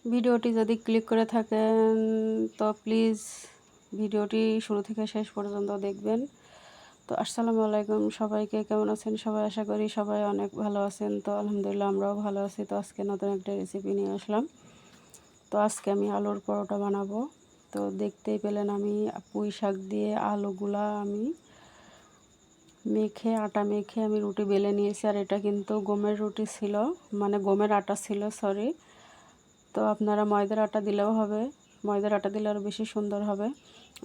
ভিডিওটি যদি ক্লিক করে থাকেন তো প্লিজ ভিডিওটি শুরু থেকে শেষ পর্যন্ত দেখবেন। তো আসসালামু আলাইকুম, সবাইকে কেমন আছেন সবাই? আশা করি সবাই অনেক ভালো আছেন। তো আলহামদুলিল্লাহ আমরাও ভালো আছি। তো আজকে নতুন একটা রেসিপি নিয়ে আসলাম। তো আজকে আমি আলুর পরোটা বানাবো। তো দেখতেই পেলেন আমি পুঁই শাক দিয়ে আলুগুলা আমি আটা মেখে আমি রুটি বেলে নিয়েছি। আর এটা কিন্তু গমের রুটি ছিল, মানে গমের আটা ছিল, সরি। তো আপনারা ময়দার আটা দিলেও হবে, ময়দার আটা দিলে আরও বেশি সুন্দর হবে।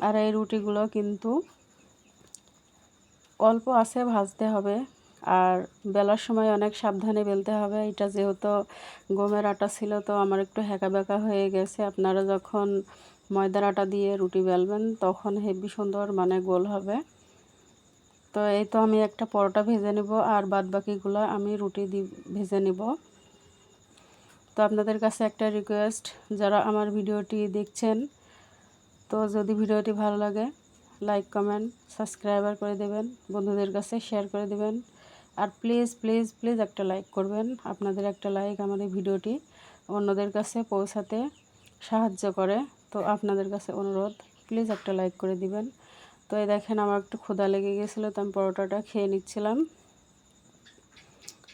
আর এই রুটিগুলো কিন্তু অল্প আছে ভাজতে হবে, আর বেলার সময় অনেক সাবধানে বেলতে হবে। এটা যেহেতু গমের আটা ছিল তো আমার একটু হ্যাঁকা ব্যাকা হয়ে গেছে। আপনারা যখন ময়দার আটা দিয়ে রুটি বেলবেন তখন হেভি সুন্দর মানে গোল হবে। তো এই তো আমি একটা পরোটা ভেজে নেব, আর বাদ বাকিগুলো আমি রুটি ভেজে নেব। তো আপনাদের কাছে একটা রিকোয়েস্ট, যারা আমার ভিডিওটি দেখছেন, তো যদি ভিডিওটি ভালো লাগে লাইক কমেন্ট সাবস্ক্রাইবার করে দেবেন, বন্ধুদের কাছে শেয়ার করে দেবেন। আর প্লিজ প্লিজ প্লিজ একটা লাইক করবেন। আপনাদের একটা লাইক আমাদের ভিডিওটি অন্যদের কাছে পৌঁছাতে সাহায্য করে। তো আপনাদের কাছে অনুরোধ, প্লিজ একটা লাইক করে দিবেন। তো এই দেখেন আমার একটু ক্ষুধা লেগে গেছিলো, তো আমি পরোটাটা খেয়ে নিচ্ছিলাম।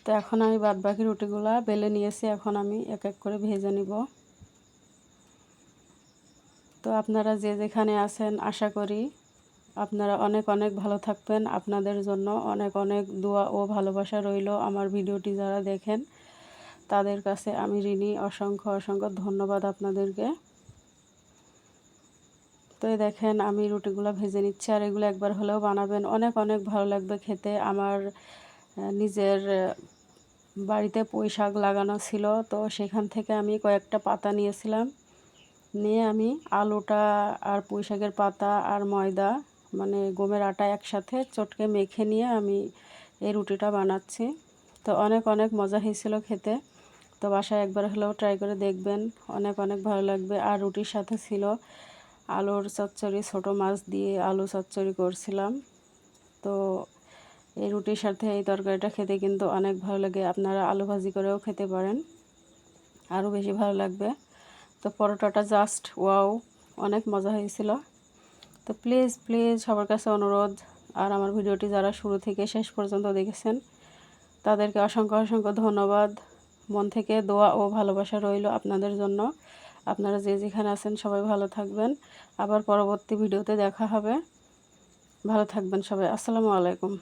তো এখন আমি বাদ বাকি রুটিগুলা বেলে নিয়েছি, এখন আমি এক এক করে ভেজে নিব। তো আপনারা যে যেখানে আছেন আশা করি আপনারা অনেক অনেক ভালো থাকবেন। আপনাদের জন্য অনেক অনেক দোয়া ও ভালোবাসা রইল। আমার ভিডিওটি যারা দেখেন তাদের কাছে আমি ঋণী, অসংখ্য অসংখ্য ধন্যবাদ আপনাদেরকে। তো এই দেখেন আমি রুটিগুলো ভেজে নিচ্ছি, আর এগুলো একবার হলেও বানাবেন, অনেক অনেক ভালো লাগবে খেতে। আমার নিজের বাড়িতে পুঁই শাক লাগানো ছিল, তো সেখান থেকে আমি কয়েকটা পাতা নিয়েছিলাম, নিয়ে আমি আলুটা আর পুঁই শাকের পাতা আর ময়দা মানে গমের আটা একসাথে চটকে মেখে নিয়ে আমি এই রুটিটা বানাচ্ছি। তো অনেক অনেক মজা হয়েছিল খেতে। তো বাসায় একবার হলেও ট্রাই করে দেখবেন, অনেক অনেক ভালো লাগবে। আর রুটির সাথে ছিল আলুর চচ্চড়ি, ছোটো মাছ দিয়ে আলু চচ্চড়ি করছিলাম। তো এই রুটির সাথে এই তরকারিটা খেতে কিন্তু অনেক ভালো লাগে। আপনারা আলু ভাজি করেও খেতে পারেন, আরও বেশি ভালো লাগবে। তো পরোটাটা জাস্ট ওয়াও, অনেক মজা হয়েছিল। তো প্লিজ প্লিজ সবার কাছে অনুরোধ, আর আমার ভিডিওটি যারা শুরু থেকে শেষ পর্যন্ত দেখেছেন তাদেরকে অসংখ্য অসংখ্য ধন্যবাদ। মন থেকে দোয়া ও ভালোবাসা রইল আপনাদের জন্য। আপনারা যে যেখানে আছেন সবাই ভালো থাকবেন। আবার পরবর্তী ভিডিওতে দেখা হবে। ভালো থাকবেন সবাই। আসসালামু আলাইকুম।